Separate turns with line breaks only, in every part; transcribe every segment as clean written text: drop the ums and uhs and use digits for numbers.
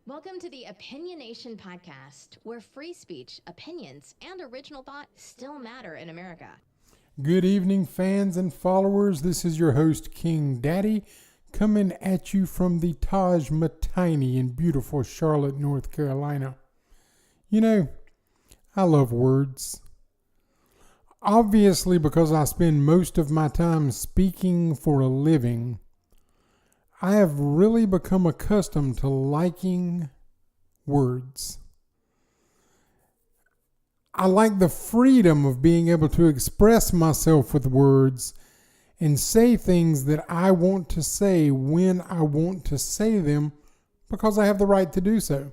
Welcome to the Opinionation Podcast, where free speech, opinions, and original thought still matter in America.
Good evening, fans and followers. This is your host, King Daddy, coming at you from the Taj Matini in beautiful Charlotte, North Carolina. You know, I love words. Obviously, because I spend most of my time speaking for a living, I have really become accustomed to liking words. I like the freedom of being able to express myself with words and say things that I want to say when I want to say them because I have the right to do so.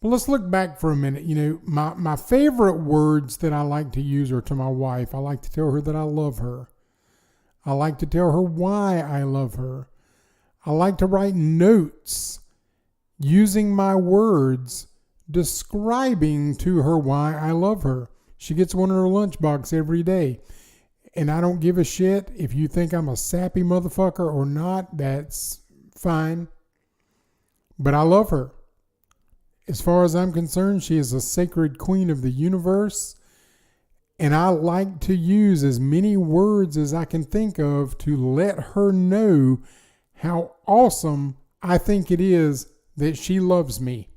But let's look back for a minute. You know, my favorite words that I like to use are to my wife. I like to tell her that I love her. I like to tell her why I love her. I like to write notes using my words describing to her why I love her. She gets one in her lunchbox every day. And I don't give a shit if you think I'm a sappy motherfucker or not. That's fine. But I love her. As far as I'm concerned, she is a sacred queen of the universe. And I like to use as many words as I can think of to let her know how awesome I think it is that she loves me.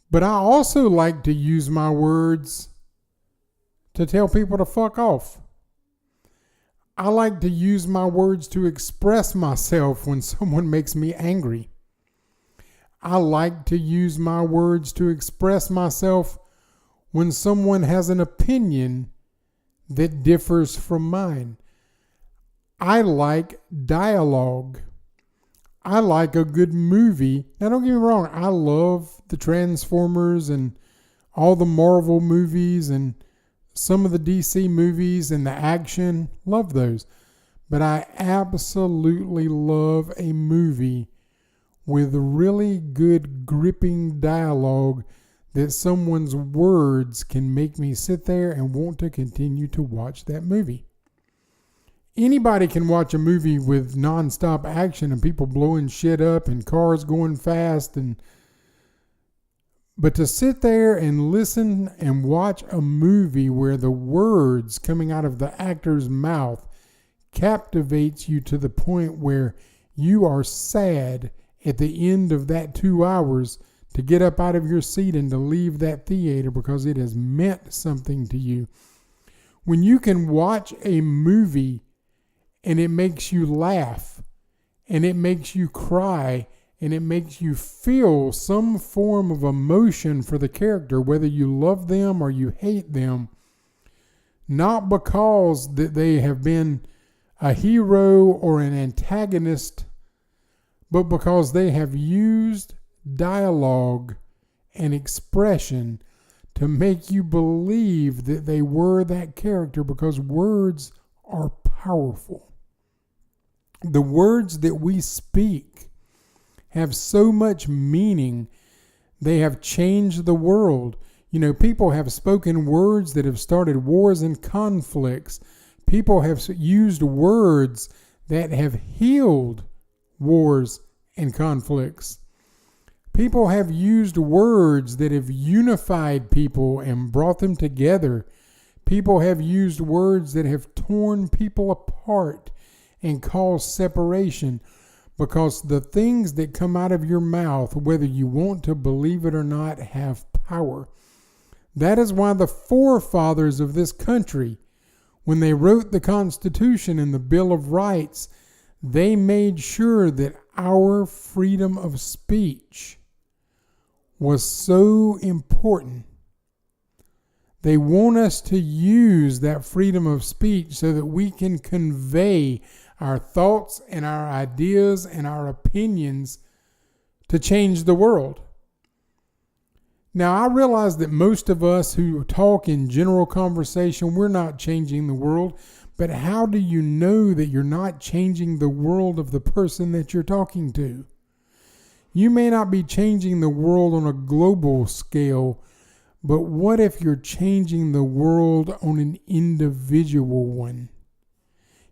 But I also like to use my words to tell people to fuck off. I like to use my words to express myself when someone makes me angry. I like to use my words to express myself when someone has an opinion that differs from mine. I like dialogue. I like a good movie. Now, don't get me wrong. I love the Transformers and all the Marvel movies and some of the DC movies and the action. Love those. But I absolutely love a movie with really good gripping dialogue that someone's words can make me sit there and want to continue to watch that movie. Anybody can watch a movie with nonstop action and people blowing shit up and cars going fast, but to sit there and listen and watch a movie where the words coming out of the actor's mouth captivates you to the point where you are sad at the end of that 2 hours to get up out of your seat and to leave that theater because it has meant something to you. When you can watch a movie and it makes you laugh, and it makes you cry, and it makes you feel some form of emotion for the character, whether you love them or you hate them, not because that they have been a hero or an antagonist, but because they have used dialogue and expression to make you believe that they were that character, because words are powerful. The words that we speak have so much meaning. They have changed the world. You know, people have spoken words that have started wars and conflicts. People have used words that have healed wars and conflicts. People have used words that have unified people and brought them together. People have used words that have torn people apart and caused separation, because the things that come out of your mouth, whether you want to believe it or not, have power. That is why the forefathers of this country, when they wrote the Constitution and the Bill of Rights, they made sure that our freedom of speech was so important. They want us to use that freedom of speech so that we can convey our thoughts and our ideas and our opinions to change the world. Now, I realize that most of us who talk in general conversation, we're not changing the world. But how do you know that you're not changing the world of the person that you're talking to? You may not be changing the world on a global scale, but what if you're changing the world on an individual one?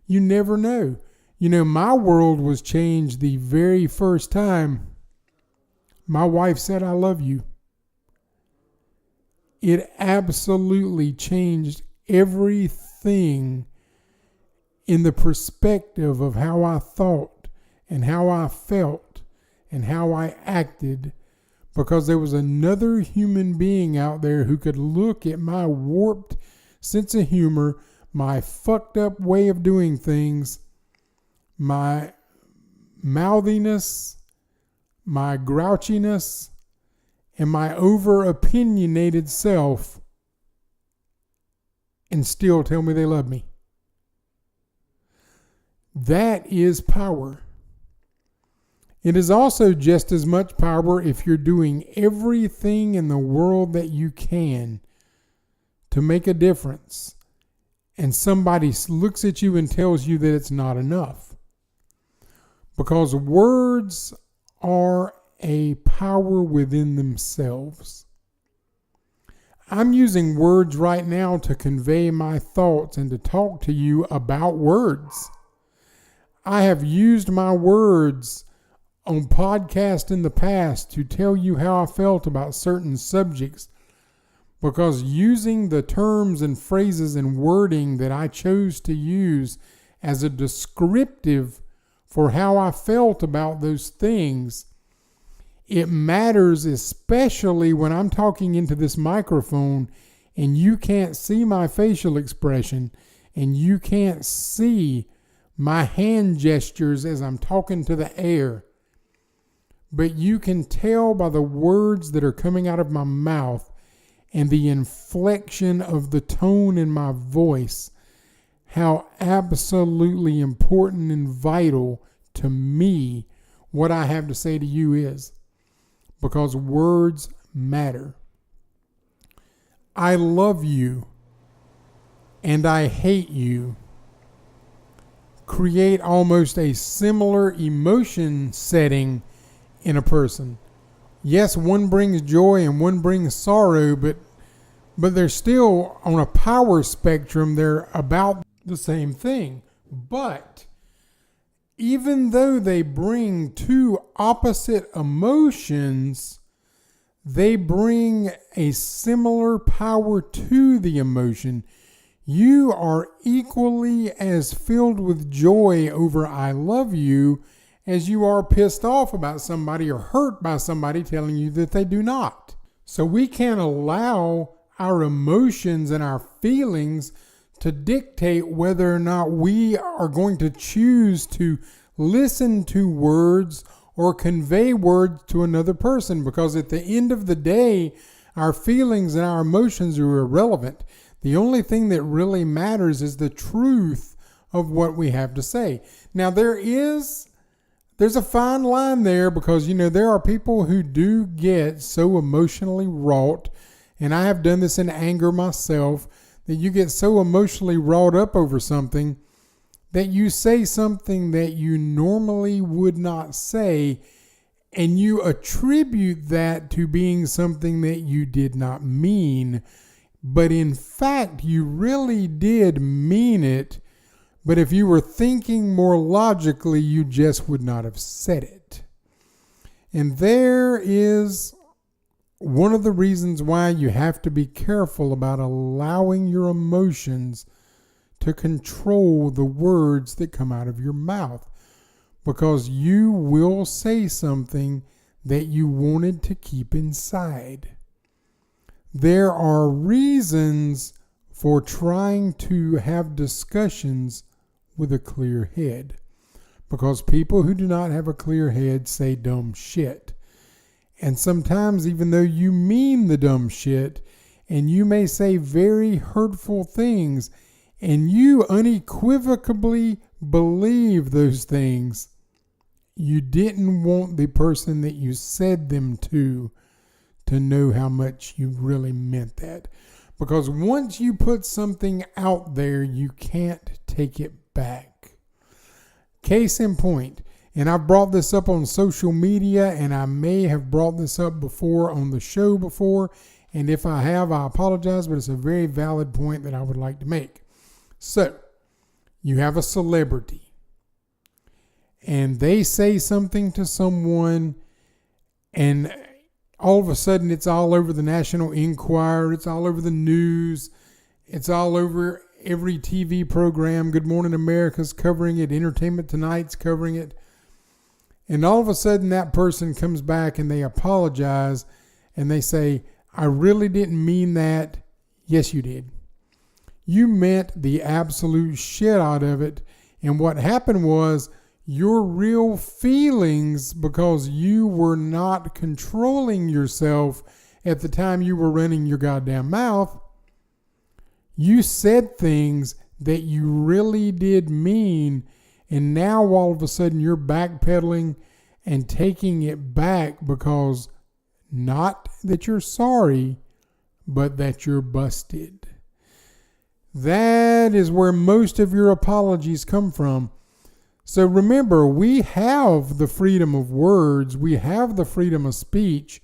You never know. My world was changed the very first time my wife said, "I love you." It absolutely changed everything in the perspective of how I thought and how I felt and how I acted, because there was another human being out there who could look at my warped sense of humor, my fucked up way of doing things, my mouthiness, my grouchiness, and my over-opinionated self, and still tell me they love me. That is power. It is also just as much power if you're doing everything in the world that you can to make a difference, and somebody looks at you and tells you that it's not enough. Because words are a power within themselves. I'm using words right now to convey my thoughts and to talk to you about words. I have used my words on podcasts in the past to tell you how I felt about certain subjects, because using the terms and phrases and wording that I chose to use as a descriptive for how I felt about those things, it matters, especially when I'm talking into this microphone and you can't see my facial expression and you can't see my hand gestures as I'm talking to the air. But you can tell by the words that are coming out of my mouth and the inflection of the tone in my voice how absolutely important and vital to me what I have to say to you is. Because words matter. I love you and I hate you create almost a similar emotion setting in a person. Yes, one brings joy and one brings sorrow, but they're still on a power spectrum. They're about the same thing. But even though they bring two opposite emotions, they bring a similar power to the emotion. You are equally as filled with joy over "I love you" as you are pissed off about somebody or hurt by somebody telling you that they do not. So we can't allow our emotions and our feelings to dictate whether or not we are going to choose to listen to words or convey words to another person, because at the end of the day, our feelings and our emotions are irrelevant. The only thing that really matters is the truth of what we have to say. Now, there's a fine line there, because, there are people who do get so emotionally wrought, and I have done this in anger myself, that you get so emotionally wrought up over something that you say something that you normally would not say, and you attribute that to being something that you did not mean. But in fact, you really did mean it. But if you were thinking more logically, you just would not have said it. And there is one of the reasons why you have to be careful about allowing your emotions to control the words that come out of your mouth, because you will say something that you wanted to keep inside. There are reasons for trying to have discussions with a clear head, because people who do not have a clear head say dumb shit. And sometimes, even though you mean the dumb shit, and you may say very hurtful things, and you unequivocally believe those things, you didn't want the person that you said them to know how much you really meant that. Because once you put something out there, you can't take it back. Case in point, and I've brought this up on social media, and I may have brought this up before on the show before, and if I have, I apologize, but it's a very valid point that I would like to make. So, you have a celebrity. and they say something to someone, and all of a sudden it's all over the National Enquirer, it's all over the news, it's all over every TV program. Good Morning America's covering it, Entertainment Tonight's covering it. And all of a sudden that person comes back and they apologize and they say, I really didn't mean that. Yes, you did. You meant the absolute shit out of it. And what happened was your real feelings, because you were not controlling yourself at the time you were running your goddamn mouth. You said things that you really did mean, and now all of a sudden you're backpedaling and taking it back because not that you're sorry, but that you're busted. That is where most of your apologies come from. So remember, we have the freedom of words. We have the freedom of speech.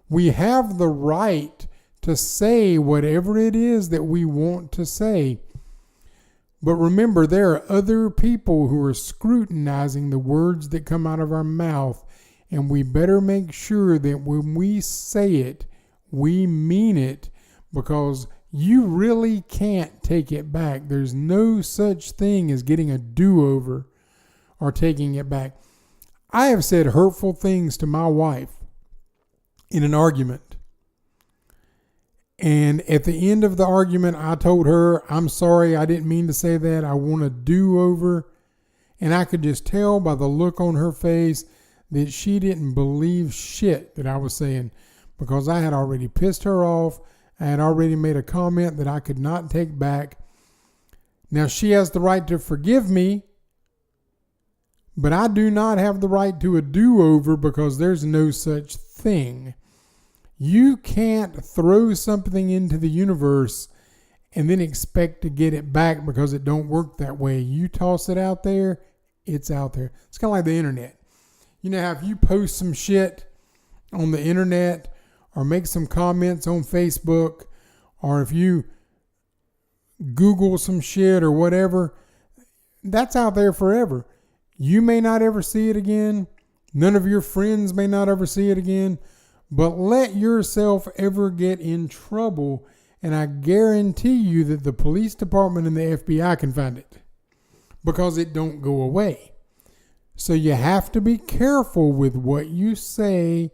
We have the right to say whatever it is that we want to say. But remember, there are other people who are scrutinizing the words that come out of our mouth, and we better make sure that when we say it, we mean it, because you really can't take it back. There's no such thing as getting a do-over or taking it back. I have said hurtful things to my wife in an argument. And at the end of the argument, I told her, I'm sorry, I didn't mean to say that. I want a do-over. And I could just tell by the look on her face that she didn't believe shit that I was saying, because I had already pissed her off. I had already made a comment that I could not take back. Now, she has the right to forgive me, but I do not have the right to a do-over, because there's no such thing. You can't throw something into the universe and then expect to get it back, because it don't work that way. You toss it out there, it's out there. It's kind of like the internet. You know how if you post some shit on the internet or make some comments on Facebook, or if you Google some shit or whatever, that's out there forever. You may not ever see it again. None of your friends may not ever see it again. But let yourself ever get in trouble, and I guarantee you that the police department and the FBI can find it, because it don't go away. So you have to be careful with what you say,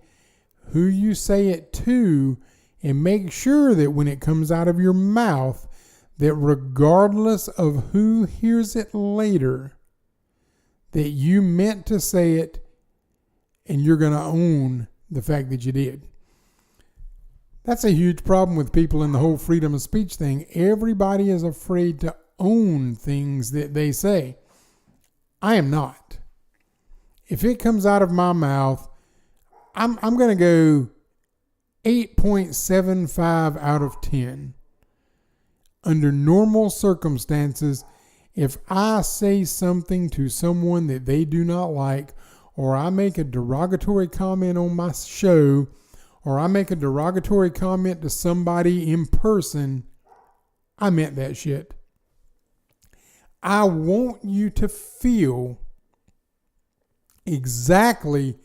who you say it to, and make sure that when it comes out of your mouth, that regardless of who hears it later, that you meant to say it, and you're going to own the fact that you did. That's a huge problem with people in the whole freedom of speech thing. Everybody is afraid to own things that they say. I am not. If it comes out of my mouth, I'm going to go 8.75 out of 10. Under normal circumstances, if I say something to someone that they do not like, or I make a derogatory comment on my show, or I make a derogatory comment to somebody in person, I meant that shit. I want you to feel exactly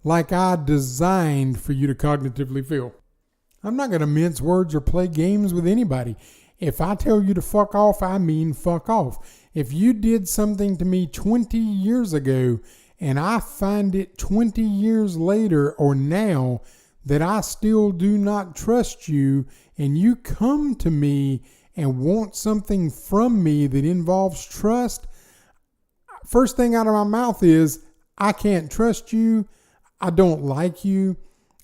like I designed for you to cognitively feel. I'm not going to mince words or play games with anybody. If I tell you to fuck off, I mean fuck off. If you did something to me 20 years ago, and I find it 20 years later or now that I still do not trust you, and you come to me and want something from me that involves trust, first thing out of my mouth is, I can't trust you. I don't like you.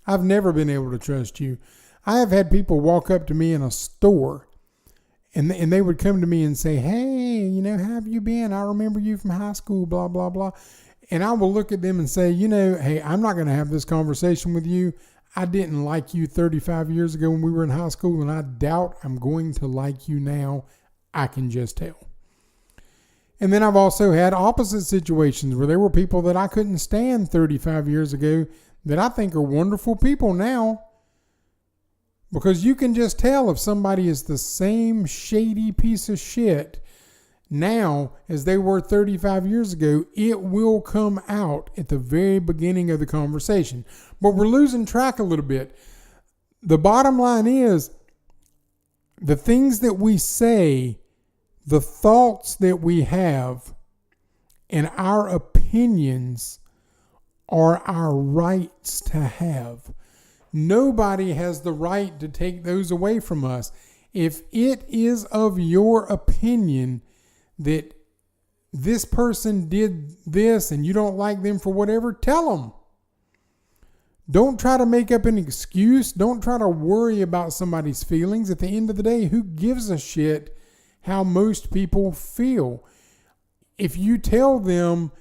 I've never been able to trust you. I have had people walk up to me in a store, and they would come to me and say, hey, how have you been? I remember you from high school, blah, blah, blah. And I will look at them and say, hey, I'm not going to have this conversation with you. I didn't like you 35 years ago when we were in high school, and I doubt I'm going to like you now. I can just tell. And then I've also had opposite situations where there were people that I couldn't stand 35 years ago that I think are wonderful people now. Because you can just tell if somebody is the same shady piece of shit now as they were 35 years ago. It will come out at the very beginning of the conversation. But we're losing track a little bit. The bottom line is, the things that we say, the thoughts that we have, and our opinions are our rights to have. Nobody has the right to take those away from us. If it is of your opinion that this person did this and you don't like them for whatever, tell them. Don't try to make up an excuse. Don't try to worry about somebody's feelings. At the end of the day, who gives a shit how most people feel? If you tell them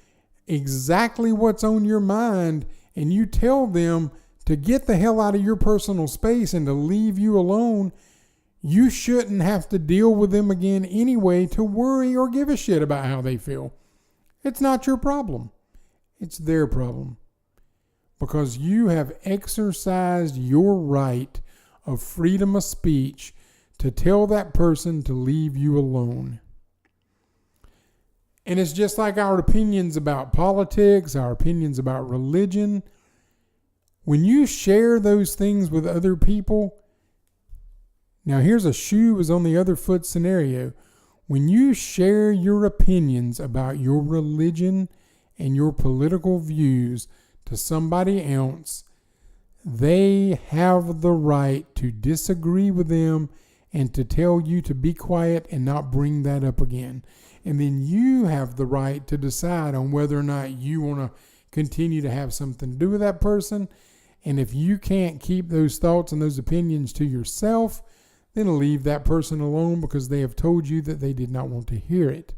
exactly what's on your mind and you tell them to get the hell out of your personal space and to leave you alone, you shouldn't have to deal with them again anyway to worry or give a shit about how they feel. It's not your problem. It's their problem. Because you have exercised your right of freedom of speech to tell that person to leave you alone. And it's just like our opinions about politics, our opinions about religion. When you share those things with other people, now here's a shoe is on the other foot scenario. When you share your opinions about your religion and your political views to somebody else, they have the right to disagree with them and to tell you to be quiet and not bring that up again. And then you have the right to decide on whether or not you want to continue to have something to do with that person. And if you can't keep those thoughts and those opinions to yourself, then leave that person alone because they have told you that they did not want to hear it.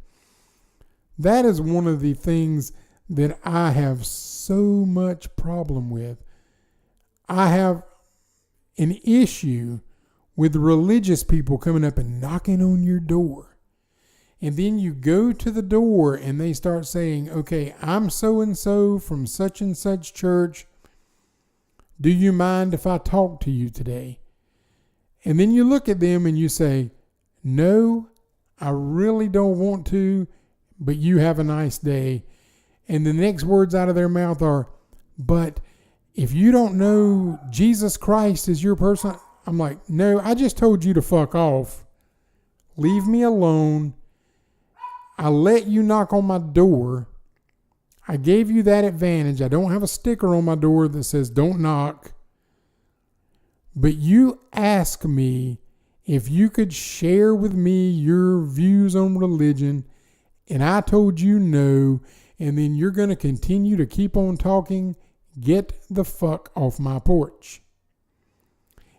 That is one of the things that I have so much problem with. I have an issue with religious people coming up and knocking on your door. And then you go to the door and they start saying, okay, I'm so-and-so from such and such church. Do you mind if I talk to you today? And then you look at them and you say, no, I really don't want to, but you have a nice day. And the next words out of their mouth are, but if you don't know Jesus Christ is your person, I'm like, no, I just told you to fuck off. Leave me alone. I let you knock on my door. I gave you that advantage. I don't have a sticker on my door that says don't knock. But you asked me if you could share with me your views on religion, and I told you no, and then you're going to continue to keep on talking. Get the fuck off my porch.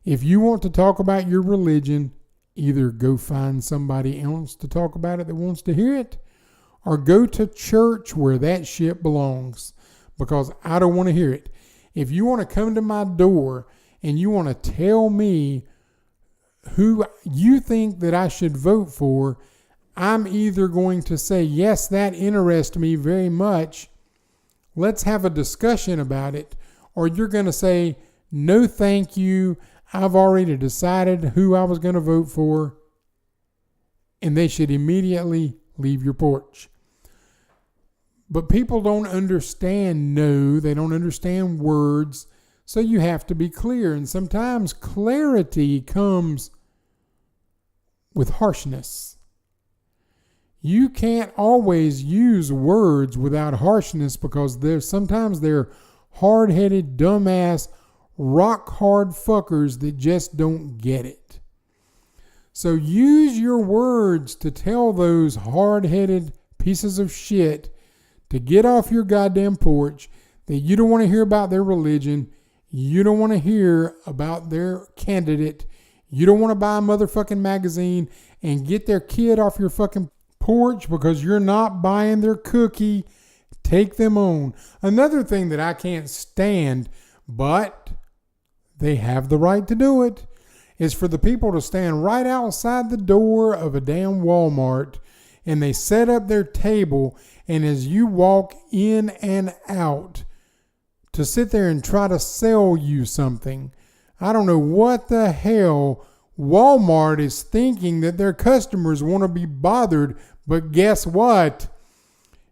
If you want to talk about your religion, either go find somebody else to talk about it that wants to hear it, or go to church where that shit belongs, because I don't want to hear it. If you want to come to my door and you want to tell me who you think that I should vote for, I'm either going to say, yes, that interests me very much. Let's have a discussion about it. Or you're going to say, no, thank you. I've already decided who I was going to vote for. And they should immediately leave your porch. But people don't understand no. They don't understand words. So you have to be clear. And sometimes clarity comes with harshness. You can't always use words without harshness because sometimes they're hard-headed, dumbass, rock-hard fuckers that just don't get it. So use your words to tell those hard-headed pieces of shit to get off your goddamn porch, that you don't want to hear about their religion, you don't want to hear about their candidate, you don't want to buy a motherfucking magazine and get their kid off your fucking porch because you're not buying their cookie. Take them on. Another thing that I can't stand, but they have the right to do it, is for the people to stand right outside the door of a damn Walmart and they set up their table, and as you walk in and out to sit there and try to sell you something. I don't know what the hell Walmart is thinking that their customers want to be bothered, but guess what?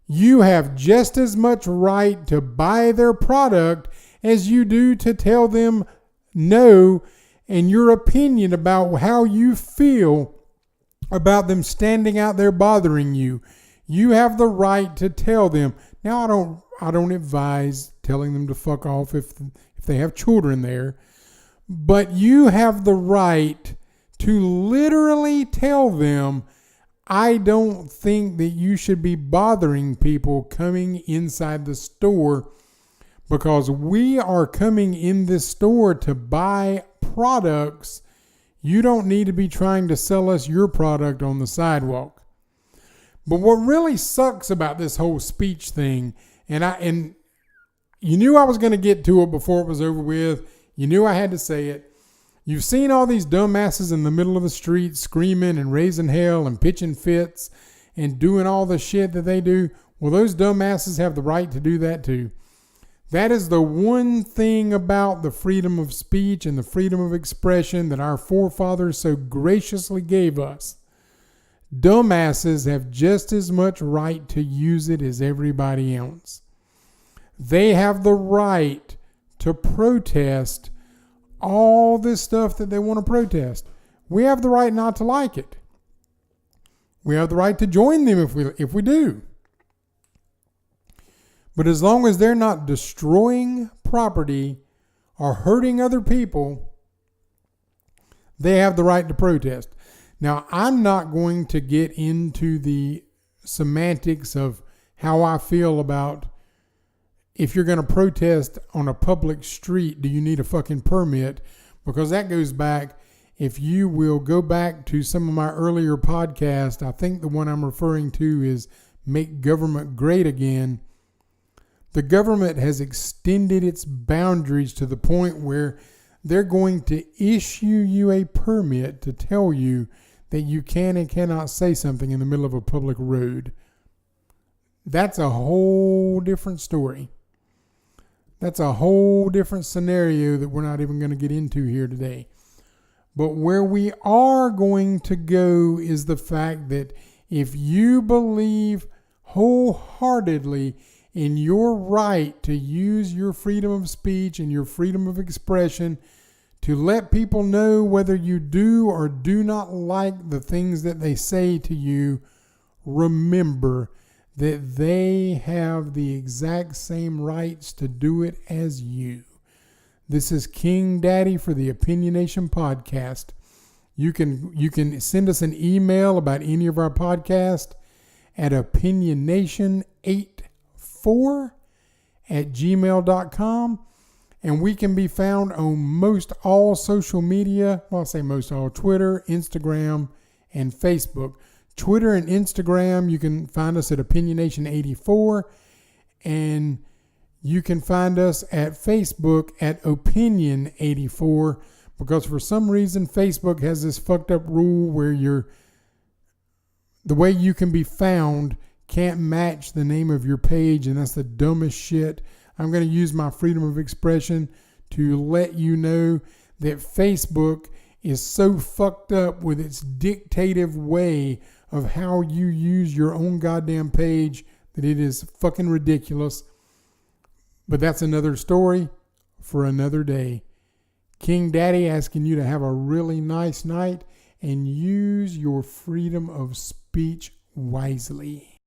You have just as much right to buy their product as you do to tell them no and your opinion about how you feel about them standing out there bothering you. You have the right to tell them. Now, I don't advise telling them to fuck off if they have children there, but you have the right to literally tell them, I don't think that you should be bothering people coming inside the store, because we are coming in this store to buy products. You don't need to be trying to sell us your product on the sidewalk. But what really sucks about this whole speech thing, and you knew I was going to get to it before it was over with. You knew I had to say it. You've seen all these dumbasses in the middle of the street screaming and raising hell and pitching fits and doing all the shit that they do. Well, those dumbasses have the right to do that too. That is the one thing about the freedom of speech and the freedom of expression that our forefathers so graciously gave us. Dumbasses have just as much right to use it as everybody else. They have the right to protest all this stuff that they want to protest. We have the right not to like it. We have the right to join them if we do. But as long as they're not destroying property or hurting other people, they have the right to protest. Now, I'm not going to get into the semantics of how I feel about if you're going to protest on a public street, do you need a fucking permit? Because that goes back, if you will go back to some of my earlier podcasts, I think the one I'm referring to is Make Government Great Again. The government has extended its boundaries to the point where they're going to issue you a permit to tell you that you can and cannot say something in the middle of a public road. That's a whole different story. That's a whole different scenario that we're not even going to get into here today. But where we are going to go is the fact that if you believe wholeheartedly in your right to use your freedom of speech and your freedom of expression to let people know whether you do or do not like the things that they say to you, remember that they have the exact same rights to do it as you. This is King Daddy for the Opinionation Podcast. You can send us an email about any of our podcasts at opinionation84@gmail.com. And we can be found on most all social media. Well, I'll say most all: Twitter, Instagram, and Facebook. Twitter and Instagram, you can find us at Opinionation84. And you can find us at Facebook at Opinion84. Because for some reason, Facebook has this fucked up rule where the way you can be found can't match the name of your page. And that's the dumbest shit. I'm going to use my freedom of expression to let you know that Facebook is so fucked up with its dictative way of how you use your own goddamn page that it is fucking ridiculous. But that's another story for another day. King Daddy asking you to have a really nice night and use your freedom of speech wisely.